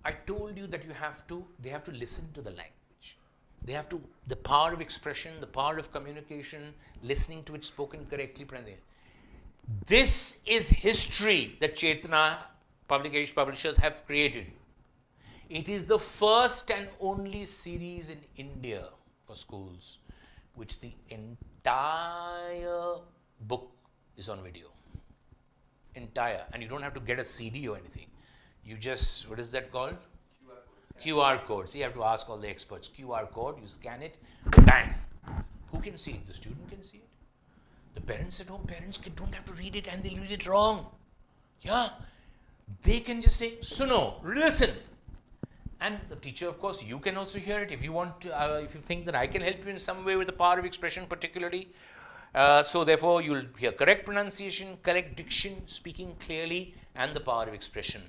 I told you that they have to listen to the language. They have to, the power of expression, the power of communication, listening to it spoken correctly. This is history that Chetna publishers have created. It is the first and only series in India for schools which the entire book is on video. Entire. And you don't have to get a CD or anything. You just, what is that called? QR code. See, you have to ask all the experts. QR code, you scan it, bang. Who can see it? The student can see it. The parents at home, don't have to read it and they'll read it wrong. Yeah. They can just say, Suno, listen. And the teacher, of course, you can also hear it if you want to, if you think that I can help you in some way with the power of expression particularly. So therefore, you'll hear correct pronunciation, correct diction, speaking clearly, and the power of expression.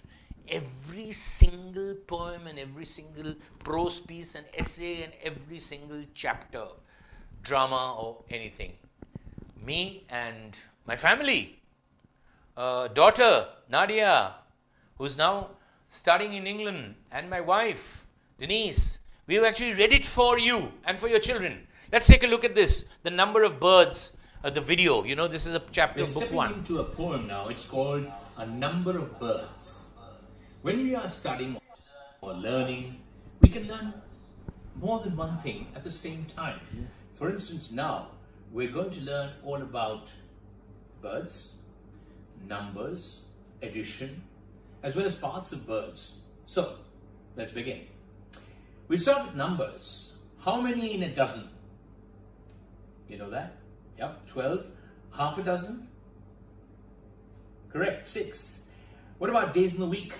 Every single poem and every single prose piece and essay and every single chapter, drama or anything. Me and my family, daughter, Nadia, who's now studying in England, and my wife, Denise, we've actually read it for you and for your children. Let's take a look at this. The number of birds, the video. You know, this is a chapter of book one. We're stepping into a poem now. It's called A Number of Birds. When we are studying or learning, we can learn more than one thing at the same time. For instance, now we're going to learn all about birds, numbers, addition, as well as parts of birds. So, let's begin. We'll start with numbers. How many in a dozen? You know that? Yep, 12. Half a dozen? Correct, 6. What about days in the week?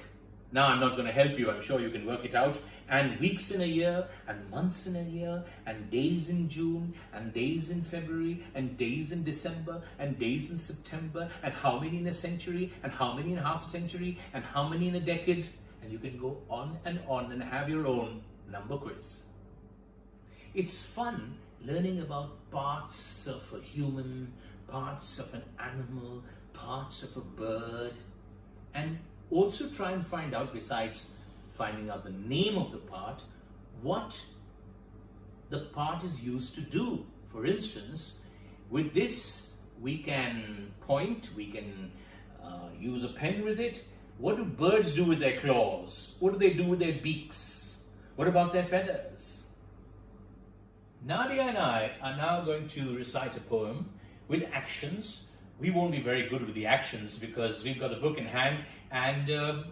Now, I'm not going to help you. I'm sure you can work it out. And weeks in a year, and months in a year, and days in June, and days in February, and days in December, and days in September, and how many in a century, and how many in half a century, and how many in a decade. And you can go on and have your own number quiz. It's fun learning about parts of a human, parts of an animal, parts of a bird, and also try and find out, besides finding out the name of the part, what the part is used to do. For instance, with this, we can point, we can use a pen with it. What do birds do with their claws? What do they do with their beaks? What about their feathers? Nadia and I are now going to recite a poem with actions. We won't be very good with the actions because we've got the book in hand, and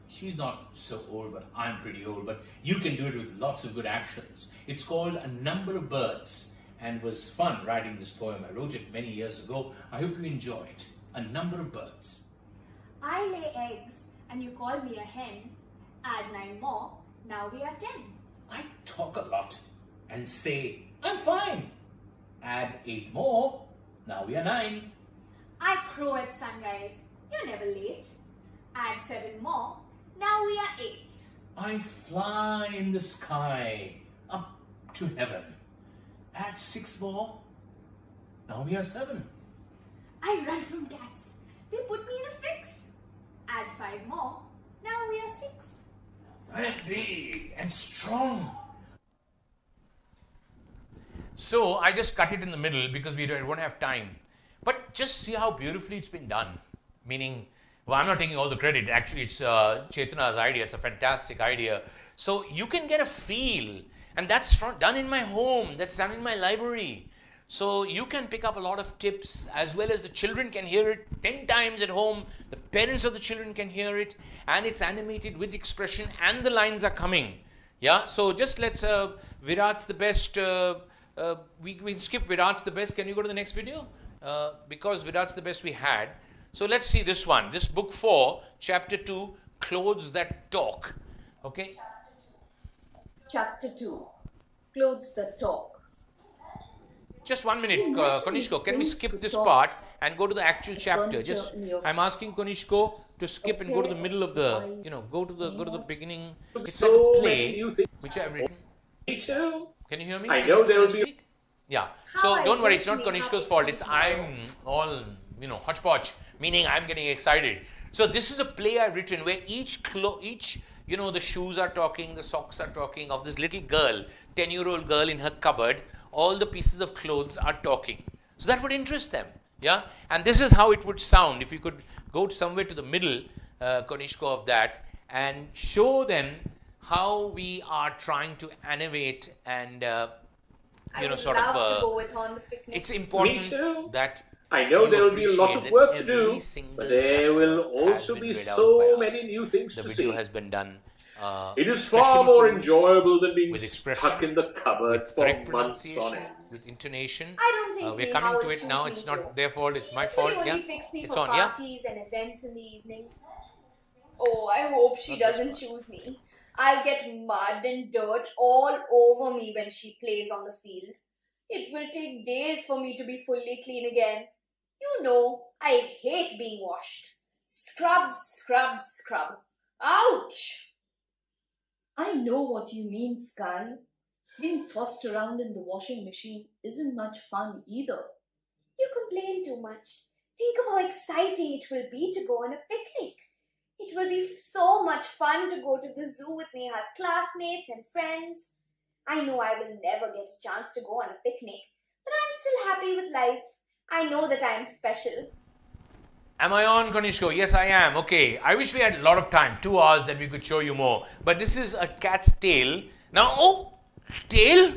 she's not so old, but I'm pretty old. But you can do it with lots of good actions. It's called A Number of Birds, and was fun writing this poem. I wrote it many years ago. I hope you enjoy it. A Number of Birds. I lay eggs and you call me a hen. Add 9 more, now we are 10. I talk a lot and say, I'm fine. Add 8 more, now we are 9. I crow at sunrise, you're never late. Add 7 more, now we are 8. I fly in the sky up to heaven. Add 6 more, now we are 7. I run from cats, they put me in a fix. Add 5 more, now we are 6. I am big and strong. So I just cut it in the middle because we won't have time. But just see how beautifully it's been done. Meaning, well, I'm not taking all the credit. Actually, it's Chetna's idea. It's a fantastic idea. So you can get a feel. And that's done in my home. That's done in my library. So you can pick up a lot of tips, as well as the children can hear it 10 times at home. The parents of the children can hear it. And it's animated with expression and the lines are coming. Yeah, so just let's, Virat's the best. We skip Virat's the best. Can you go to the next video? Because Virat's the best we had. So let's see this one. This book 4, chapter 2, Clothes That Talk. Okay. Chapter 2, Clothes That Talk. Just 1 minute, Konishko. Can we skip this talk. part and go to the actual chapter? furniture Just, in your- I'm asking Konishko to skip and go to the Okay, middle of the, I go to the beginning. It's So like a many play, new things. which I've written. Me too. Can you hear me? I know there will be- Speak? Yeah. How So I don't worry, wish it's not we Konishko's had fault. this It's tomorrow. I'm all, hodgepodge, meaning I'm getting excited. So this is a play I've written where each, the shoes are talking, the socks are talking of this little girl, 10-year-old girl in her cupboard. All the pieces of clothes are talking. So that would interest them. Yeah. And this is how it would sound if you could go somewhere to the middle, Konishko, of that and show them how we are trying to animate and I would sort love of to go with her on the picnic. it's important Me too. that I know you there will be a lot appreciate of that work to every do, single but there chapter will has also been be read out so by us. many new things The to video see. has been done. It is especially far more for you, enjoyable than being with expression, stuck in the cupboard with for correct months on pronunciation, end. with intonation. I don't think We're Neha coming to would it now. choose It's me not though. their fault. It's my She fault. usually Yeah, only picks me it's for on. Yeah. parties and events in the evening. Oh, I hope she Not this doesn't one. choose me. I'll get mud and dirt all over me when she plays on the field. It will take days for me to be fully clean again. You know, I hate being washed. Scrub, scrub, scrub. Ouch! I know what you mean, Sky. Being tossed around in the washing machine isn't much fun either. You complain too much. Think of how exciting it will be to go on a picnic. It will be so much fun to go to the zoo with Neha's classmates and friends. I know I will never get a chance to go on a picnic, but I'm still happy with life. I know that I'm special. Am I on, Konishko? Yes, I am. Okay. I wish we had a lot of time, 2 hours, that we could show you more. But this is a cat's tail. Now, tail?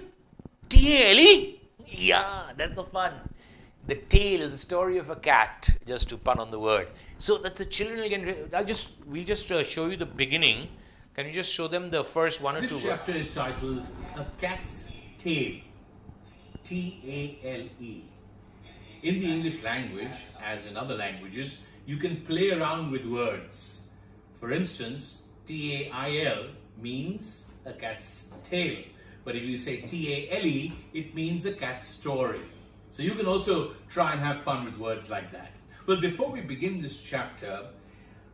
T-A-L-E? Yeah, that's the fun. The tale, the story of a cat, just to pun on the word. So that the children can, we'll just show you the beginning. Can you just show them the first 1 or 2 This chapter is titled A Cat's tail. T-A-L-E. In the English language, as in other languages, you can play around with words. For instance, T-A-I-L means a cat's tail. But if you say T-A-L-E, it means a cat's story. So you can also try and have fun with words like that. But before we begin this chapter,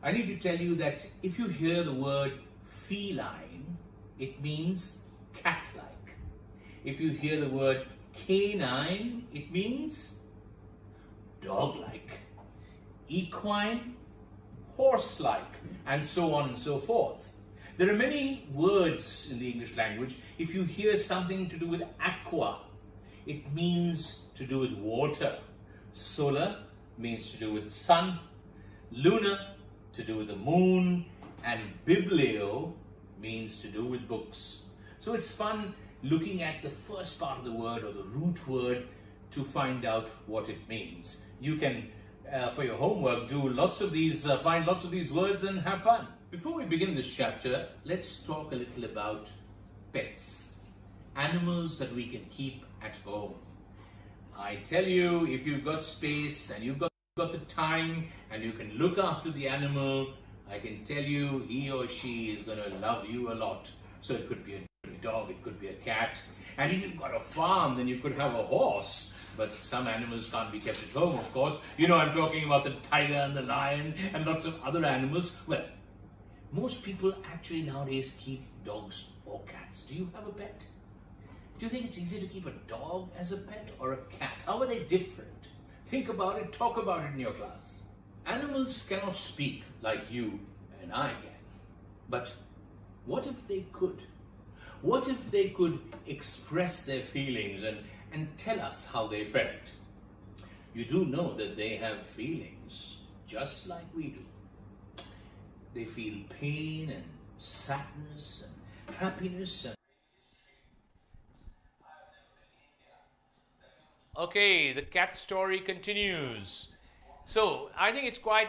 I need to tell you that if you hear the word feline, it means cat-like. If you hear the word canine, it means dog-like. Equine, horse-like, and so on and so forth. There are many words in the English language. If you hear something to do with aqua, it means to do with water. Solar means to do with the sun. Lunar, to do with the moon. And biblio means to do with books. So it's fun looking at the first part of the word or the root word to find out what it means. You can, for your homework, do lots of these, find lots of these words and have fun. Before we begin this chapter, let's talk a little about pets. Animals that we can keep at home. I tell you, if you've got space and you've got the time and you can look after the animal, I can tell you he or she is going to love you a lot. So it could be a dog, it could be a cat. And if you've got a farm, then you could have a horse. But some animals can't be kept at home, of course. You know, I'm talking about the tiger and the lion and lots of other animals. Well, most people actually nowadays keep dogs or cats. Do you have a pet? Do you think it's easier to keep a dog as a pet or a cat? How are they different? Think about it, talk about it in your class. Animals cannot speak like you and I can. But what if they could? What if they could express their feelings and tell us how they felt? You do know that they have feelings just like we do. They feel pain and sadness and happiness. Okay, the cat story continues. So I think it's quite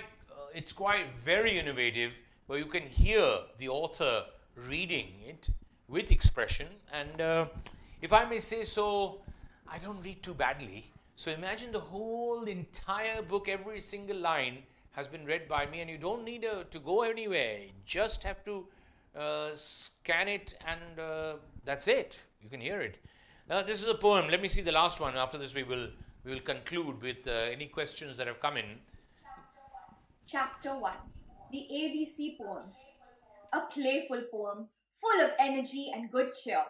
very innovative, where you can hear the author reading it with expression. And if I may say so, I don't read too badly. So imagine the whole entire book, every single line has been read by me, and you don't need to go anywhere. You just have to scan it, and that's it. You can hear it. Now, this is a poem. Let me see the last one. After this, we will conclude with any questions that have come in. Chapter 1. The ABC Poem. A playful poem, full of energy and good cheer.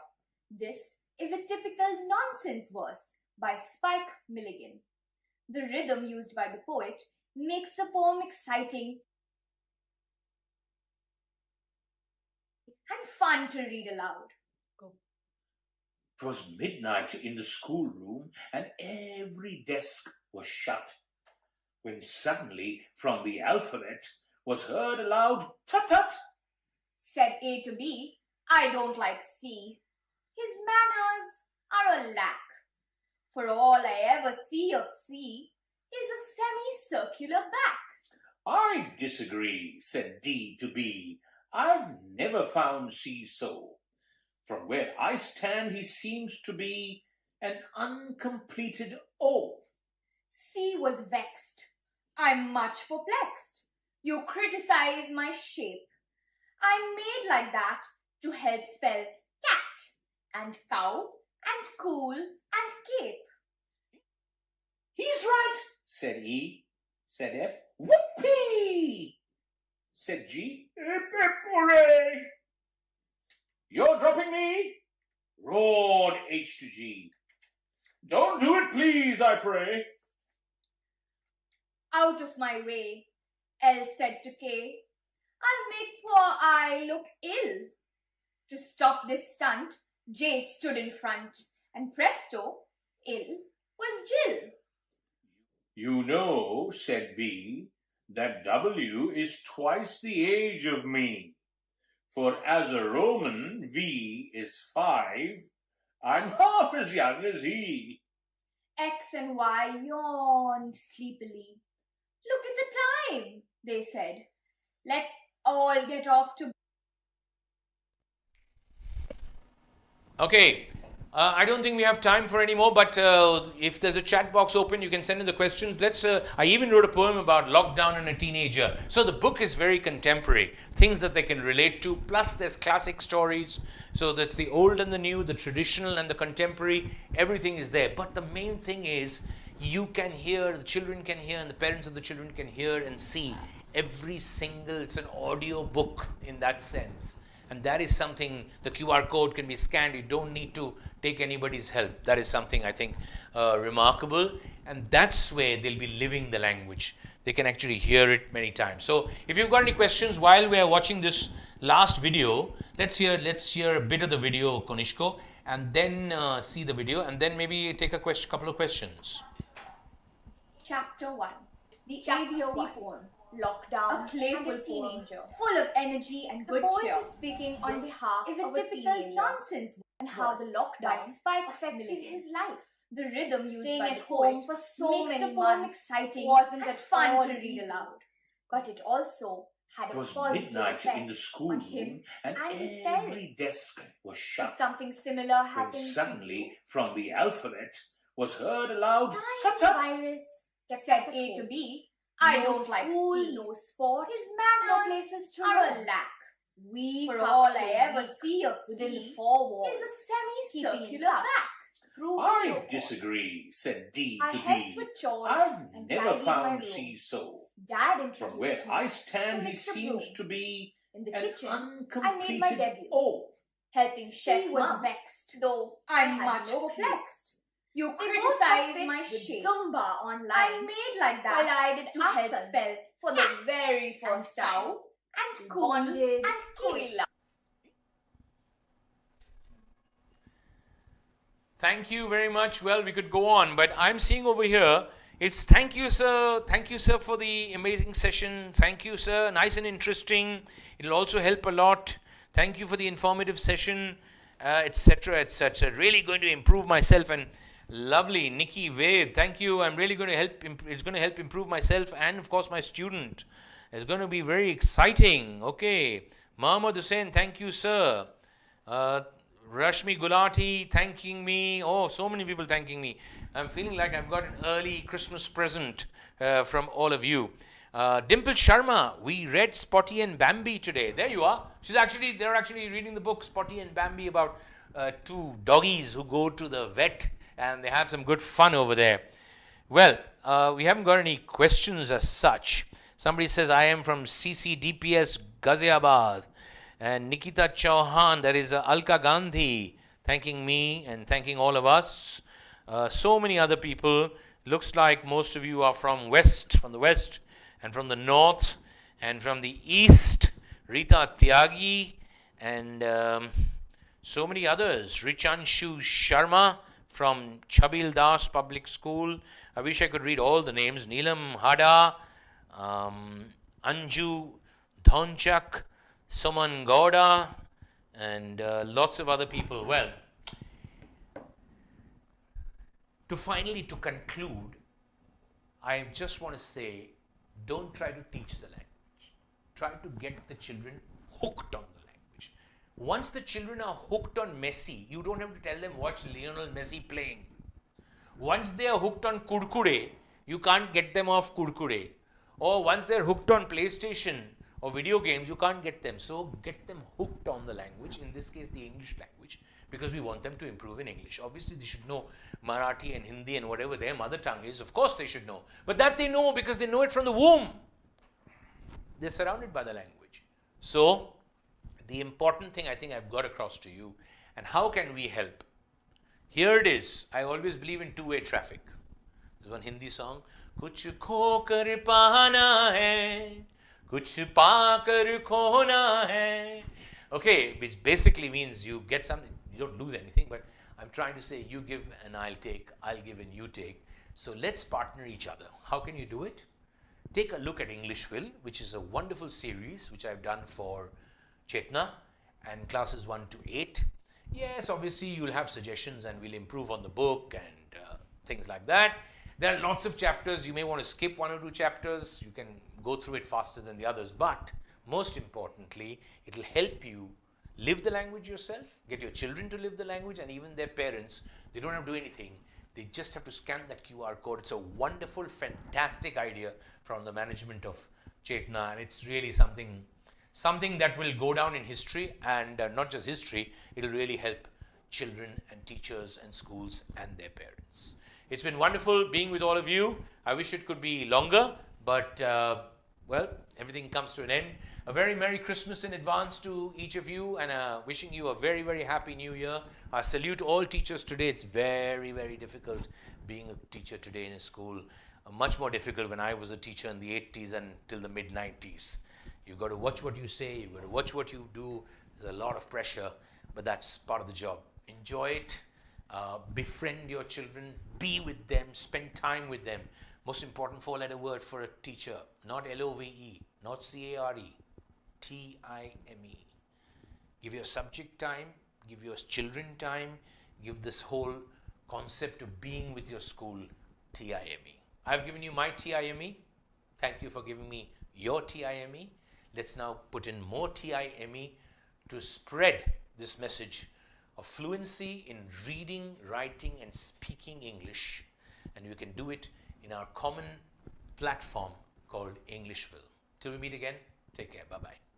This is a typical nonsense verse by Spike Milligan. The rhythm used by the poet makes the poem exciting and fun to read aloud. 'Twas midnight in the schoolroom, and every desk was shut, when suddenly from the alphabet was heard a loud tut-tut. Said A to B, I don't like C. His manners are a lack. For all I ever see of C is a semicircular back. I disagree, said D to B. I've never found C so. From where I stand, he seems to be an uncompleted O. C was vexed. I'm much perplexed. You criticize my shape. I'm made like that to help spell cat and cow and cool and cape. He's right, said E. Said F. Whoopee! Said G. Hip, hip, hooray! You're dropping me? Roared H to G. Don't do it, please, I pray. Out of my way, L said to K. I'll make poor I look ill. To stop this stunt, J stood in front, and presto, ill was Jill. You know, said V, that W is twice the age of me. For as a Roman, V is 5. I'm half as young as he. X and Y yawned sleepily. Look at the time, they said. Let's all get off to... Okay, I don't think we have time for any more, but if there's a chat box open, you can send in the questions. I even wrote a poem about lockdown and a teenager. So the book is very contemporary, things that they can relate to, plus there's classic stories. So that's the old and the new, the traditional and the contemporary, everything is there. But the main thing is, you can hear, the children can hear, and the parents of the children can hear and see every single, it's an audio book in that sense. And that is something, the QR code can be scanned, you don't need to take anybody's help. That is something I think remarkable, and that's where they'll be living the language. They can actually hear it many times. So if you've got any questions while we are watching this last video, let's hear a bit of the video, Konishko, and then see the video, and then maybe take a couple of questions. Chapter 1. The Chapter ABC 1. poem. Lockdown A playful and a teenager. poem. Full of energy and The good poet cheer. is speaking on this behalf is a of typical teenager nonsense and how the verse lockdown by Spike affected Milligan. his life. The rhythm used Staying by at the home poet for so makes many the poem months exciting wasn't and at fun all to read easy. aloud. But it also had It a was positive midnight effect in the on schoolroom, him and and his every parents. desk was Did shut. something similar When happen? suddenly, from the alphabet, was heard aloud, Time "Tut, tut." virus Kept said us at A home. to B. I No don't like school, C. no sport. His no manners places to are roam. a lack. Week For after all I ever week, see of within C the four walls is a keeping in semicircular touch back. through I video calls. disagree, said D I to helped D. with chores I've and never tidied my room. found C so. Dad From introduced where me I stand, to he Mr. seems Bloom. to be in the an kitchen, uncompleted my debut. O. helping Chef She was Mum, vexed, though I I'm had much no clue. perplexed. You They both criticize outfit my with shape. Zumba online. I made like that while I did to help asans spell for the very and first time. cow And We cool bonded and cool. Thank you very much. Well, we could go on, but I'm seeing over here, it's thank you, sir. Thank you, sir, for the amazing session. Thank you, sir. Nice and interesting. It'll also help a lot. Thank you for the informative session, etc., etc. Really going to improve myself. And lovely, Nikki Ved. Thank you. I'm really going to help. It's going to help improve myself and, of course, my student. It's going to be very exciting. Okay. Mohammed Hussain, thank you, sir. Rashmi Gulati thanking me. Oh, so many people thanking me. I'm feeling like I've got an early Christmas present from all of you. Dimple Sharma, we read Spotty and Bambi today. There you are. They're actually reading the book Spotty and Bambi about two doggies who go to the vet and they have some good fun over there. Well, we haven't got any questions as such. Somebody says, I am from CCDPS Ghaziabad. And Nikita Chauhan, that is Alka Gandhi, thanking me and thanking all of us. So many other people. Looks like most of you are from the west, and from the north, and from the east. Rita Tyagi, and so many others. Richanshu Sharma from Chabil Das Public School. I wish I could read all the names. Neelam Hada, Anju Dhonchak, Soman Gowda, and lots of other people. Well, to conclude, I just want to say, don't try to teach the language. Try to get the children hooked on the language. Once the children are hooked on Messi, you don't have to tell them watch Lionel Messi playing. Once they are hooked on Kurkure, you can't get them off Kurkure. Or once they're hooked on PlayStation or video games, you can't get them. So get them hooked on the language, in this case the English language, because we want them to improve in English. Obviously they should know Marathi and Hindi and whatever their mother tongue is, of course they should know. But that they know because they know it from the womb. They're surrounded by the language. So the important thing I think I've got across to you, and how can we help? Here it is. I always believe in two-way traffic. There's one Hindi song, Kuch kho kar paana hai, kuch pa kar khona hai. Okay, which basically means you get something, you don't lose anything, but I'm trying to say you give and I'll take, I'll give and you take. So let's partner each other. How can you do it? Take a look at Englishville, which is a wonderful series which I've done for Chetna and classes 1 to 8. Yes, obviously you'll have suggestions and we'll improve on the book and things like that. There are lots of chapters. You may want to skip 1 or 2 chapters. You can go through it faster than the others. But most importantly, it will help you live the language yourself, get your children to live the language, and even their parents. They don't have to do anything. They just have to scan that QR code. It's a wonderful, fantastic idea from the management of Chetna, and it's really something that will go down in history, and not just history, it'll really help children and teachers and schools and their parents. It's been wonderful being with all of you. I wish it could be longer, but well, everything comes to an end. A very Merry Christmas in advance to each of you, and wishing you a very, very Happy New Year. I salute all teachers today. It's very, very difficult being a teacher today in a school. Much more difficult when I was a teacher in the 80s and till the mid-90s. You've got to watch what you say, you've got to watch what you do. There's a lot of pressure, but that's part of the job. Enjoy it. Befriend your children, be with them, spend time with them. Most important four-letter word for a teacher, not L-O-V-E, not C-A-R-E, T-I-M-E. Give your subject time, give your children time, give this whole concept of being with your school T-I-M-E. I've given you my T-I-M-E. Thank you for giving me your T-I-M-E. Let's now put in more T-I-M-E to spread this message of fluency in reading, writing and speaking English, and you can do it in our common platform called Englishville. Till we meet again, take care. Bye-bye.